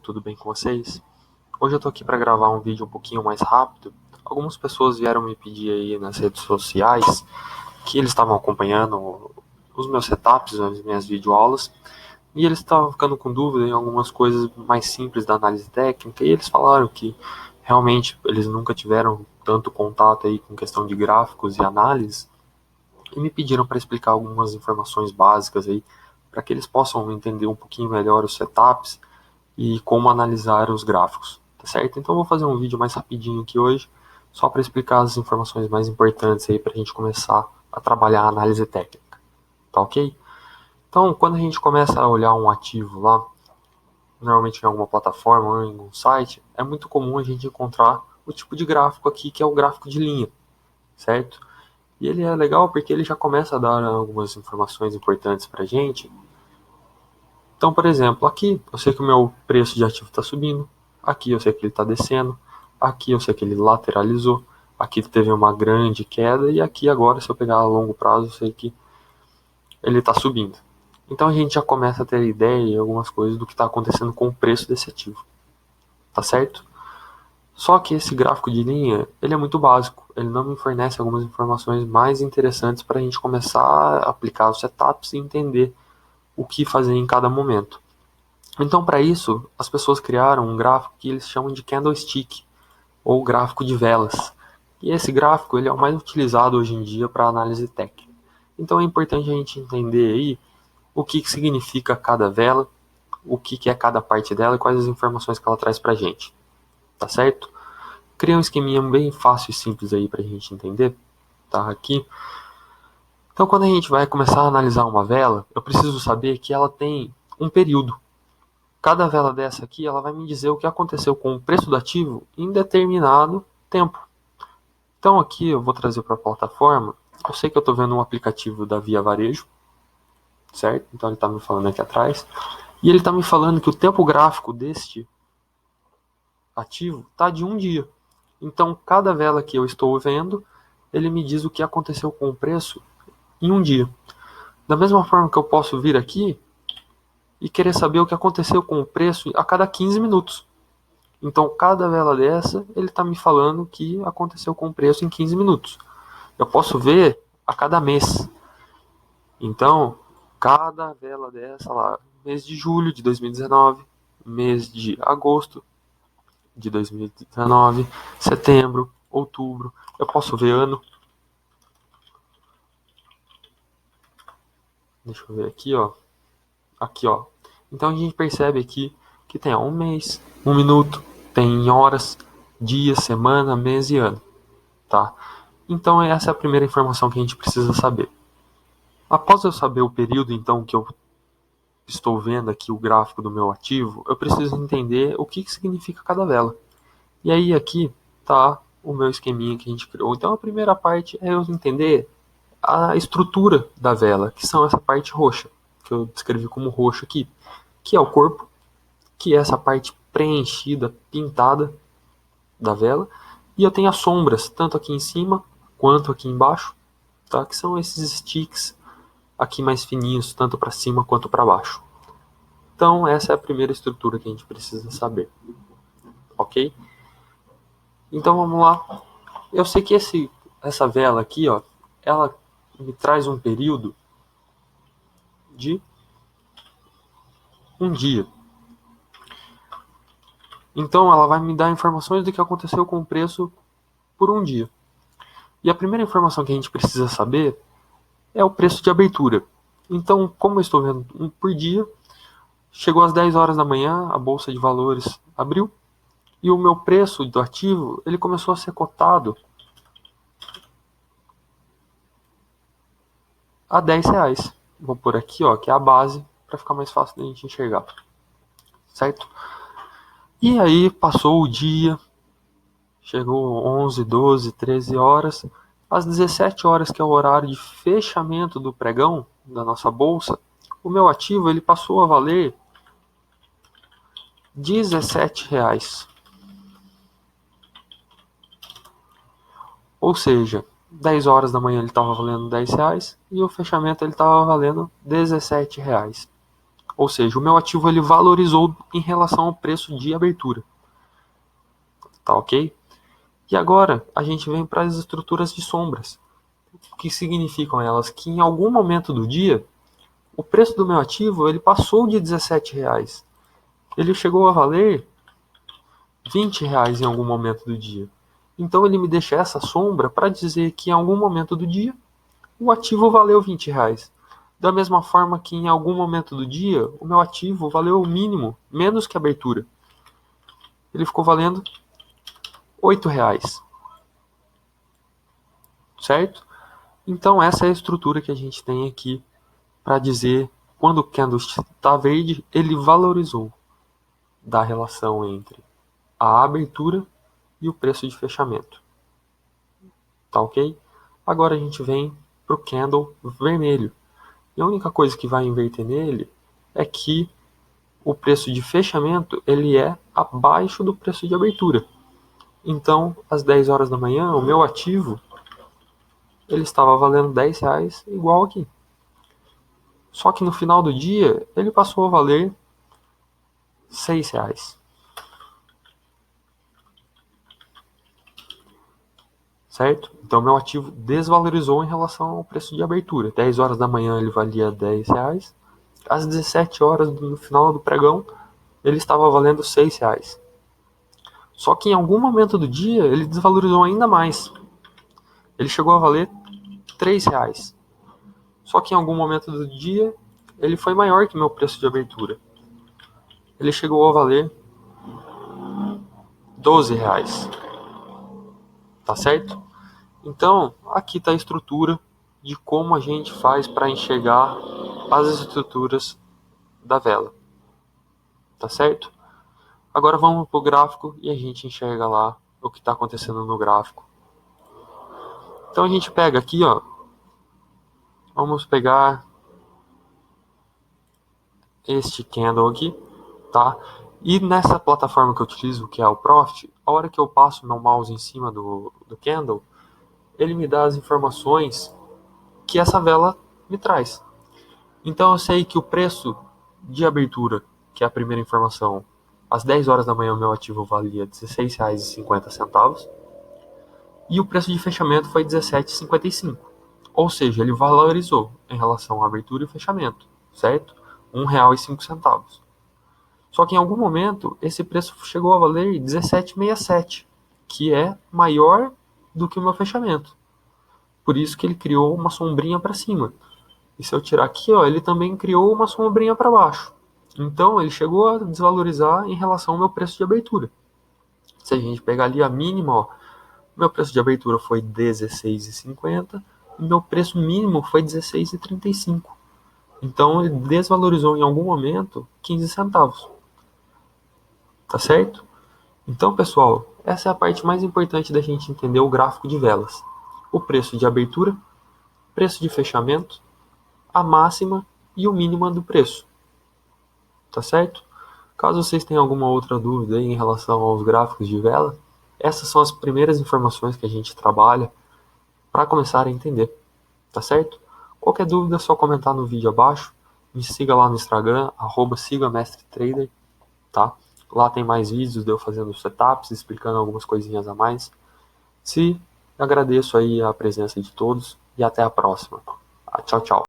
Tudo bem com vocês? Hoje eu tô aqui para gravar um vídeo um pouquinho mais rápido. Algumas pessoas vieram me pedir aí nas redes sociais que eles estavam acompanhando os meus setups, as minhas videoaulas, e eles estavam ficando com dúvida em algumas coisas mais simples da análise técnica, e eles falaram que realmente eles nunca tiveram tanto contato aí com questão de gráficos e análise, e me pediram para explicar algumas informações básicas aí, para que eles possam entender um pouquinho melhor os setups e como analisar os gráficos, tá certo? Então eu vou fazer um vídeo mais rapidinho aqui hoje, só para explicar as informações mais importantes aí para a gente começar a trabalhar a análise técnica, tá ok? Então, quando a gente começa a olhar um ativo lá, normalmente em alguma plataforma ou em um site, é muito comum a gente encontrar o tipo de gráfico aqui, que é o gráfico de linha, certo? E ele é legal porque ele já começa a dar algumas informações importantes para a gente. Então, por exemplo, aqui eu sei que o meu preço de ativo está subindo, aqui eu sei que ele está descendo, aqui eu sei que ele lateralizou, aqui teve uma grande queda e aqui agora, se eu pegar a longo prazo, eu sei que ele está subindo. Então a gente já começa a ter ideia e algumas coisas do que está acontecendo com o preço desse ativo, tá certo? Só que esse gráfico de linha, ele é muito básico, ele não me fornece algumas informações mais interessantes para a gente começar a aplicar os setups e entender o que fazer em cada momento. Então, para isso, as pessoas criaram um gráfico que eles chamam de candlestick, ou gráfico de velas. E esse gráfico ele é o mais utilizado hoje em dia para análise técnica. Então é importante a gente entender aí o que significa cada vela, o que é cada parte dela e quais as informações que ela traz para a gente. Tá certo? Criei um esqueminha bem fácil e simples aí para a gente entender. Tá aqui. Então, quando a gente vai começar a analisar uma vela, eu preciso saber que ela tem um período. Cada vela dessa aqui, ela vai me dizer o que aconteceu com o preço do ativo em determinado tempo. Então aqui eu vou trazer para a plataforma. Eu sei que eu estou vendo um aplicativo da Via Varejo, certo? Então ele está me falando aqui atrás. E ele está me falando que o tempo gráfico deste ativo está de um dia. Então cada vela que eu estou vendo, ele me diz o que aconteceu com o preço em um dia. Da mesma forma que eu posso vir aqui e querer saber o que aconteceu com o preço a cada 15 minutos. Então, cada vela dessa, ele está me falando que aconteceu com o preço em 15 minutos. Eu posso ver a cada mês. Então, cada vela dessa lá, mês de julho de 2019, mês de agosto de 2019, setembro, outubro. Eu posso ver ano. Deixa eu ver aqui, ó. Aqui, ó. Então a gente percebe aqui que tem um mês, um minuto, tem horas, dias, semana, mês e ano, tá? Então essa é a primeira informação que a gente precisa saber. Após eu saber o período então que eu estou vendo aqui o gráfico do meu ativo, eu preciso entender o que significa cada vela. E aí aqui tá o meu esqueminha que a gente criou. Então a primeira parte é eu entender a estrutura da vela, que são essa parte roxa, que eu descrevi como roxo aqui, que é o corpo, que é essa parte preenchida, pintada da vela, e eu tenho as sombras, tanto aqui em cima quanto aqui embaixo, tá? Que são esses sticks aqui mais fininhos, tanto para cima quanto para baixo. Então essa é a primeira estrutura que a gente precisa saber, ok? Então vamos lá. Eu sei que essa vela aqui, ó, ela me traz um período de um dia. Então ela vai me dar informações do que aconteceu com o preço por um dia. E a primeira informação que a gente precisa saber é o preço de abertura. Então, como eu estou vendo um por dia, chegou às 10 horas da manhã, a bolsa de valores abriu e o meu preço do ativo ele começou a ser cotado a R$ 10. Vou por aqui, ó, que é a base para ficar mais fácil da gente enxergar, certo? E aí passou o dia, chegou 11, 12, 13 horas, às 17 horas, que é o horário de fechamento do pregão da nossa bolsa, o meu ativo ele passou a valer R$ 17. Ou seja, 10 horas da manhã ele estava valendo R$ 10 e o fechamento ele estava valendo R$ 17. Ou seja, o meu ativo ele valorizou em relação ao preço de abertura. Tá ok? E agora a gente vem para as estruturas de sombras. O que significam elas? Que em algum momento do dia, o preço do meu ativo ele passou de R$17. Ele chegou a valer R$20 em algum momento do dia. Então ele me deixa essa sombra para dizer que em algum momento do dia o ativo valeu R$20. Da mesma forma que em algum momento do dia o meu ativo valeu o mínimo, menos que a abertura. Ele ficou valendo R$8. Certo? Então essa é a estrutura que a gente tem aqui para dizer quando o candlestick está verde, ele valorizou da relação entre a abertura e o preço de fechamento. Tá ok? Agora a gente vem para o candle vermelho. E a única coisa que vai inverter nele é que o preço de fechamento ele é abaixo do preço de abertura. Então, às 10 horas da manhã, o meu ativo ele estava valendo R$10 igual aqui. Só que no final do dia, ele passou a valer R$6. Certo? Então, meu ativo desvalorizou em relação ao preço de abertura. 10 horas da manhã ele valia R$10. Às 17 horas no final do pregão, ele estava valendo R$6. Só que em algum momento do dia, ele desvalorizou ainda mais. Ele chegou a valer R$3. Só que em algum momento do dia, ele foi maior que meu preço de abertura. Ele chegou a valer R$12. Tá certo? Então, aqui está a estrutura de como a gente faz para enxergar as estruturas da vela. Tá certo? Agora vamos para o gráfico e a gente enxerga lá o que está acontecendo no gráfico. Então a gente pega aqui, ó. Vamos pegar este candle aqui, tá? E nessa plataforma que eu utilizo, que é o Profit, a hora que eu passo meu mouse em cima do candle, ele me dá as informações que essa vela me traz. Então eu sei que o preço de abertura, que é a primeira informação, às 10 horas da manhã o meu ativo valia R$16,50 e o preço de fechamento foi R$17,55. Ou seja, ele valorizou em relação à abertura e fechamento, certo? R$1,05. Só que em algum momento esse preço chegou a valer R$17,67, que é maior do que o meu fechamento. Por isso que ele criou uma sombrinha para cima. E se eu tirar aqui, ó, ele também criou uma sombrinha para baixo. Então ele chegou a desvalorizar em relação ao meu preço de abertura. Se a gente pegar ali a mínima, ó, meu preço de abertura foi R$16,50 e meu preço mínimo foi R$16,35. Então ele desvalorizou em algum momento 15 centavos. Tá certo? Então, pessoal, essa é a parte mais importante da gente entender o gráfico de velas. O preço de abertura, preço de fechamento, a máxima e o mínimo do preço. Tá certo? Caso vocês tenham alguma outra dúvida aí em relação aos gráficos de vela, essas são as primeiras informações que a gente trabalha para começar a entender. Tá certo? Qualquer dúvida é só comentar no vídeo abaixo. Me siga lá no Instagram, @sigamestretrader, tá? Lá tem mais vídeos de eu fazendo setups, explicando algumas coisinhas a mais. Agradeço aí a presença de todos e até a próxima. Tchau, tchau.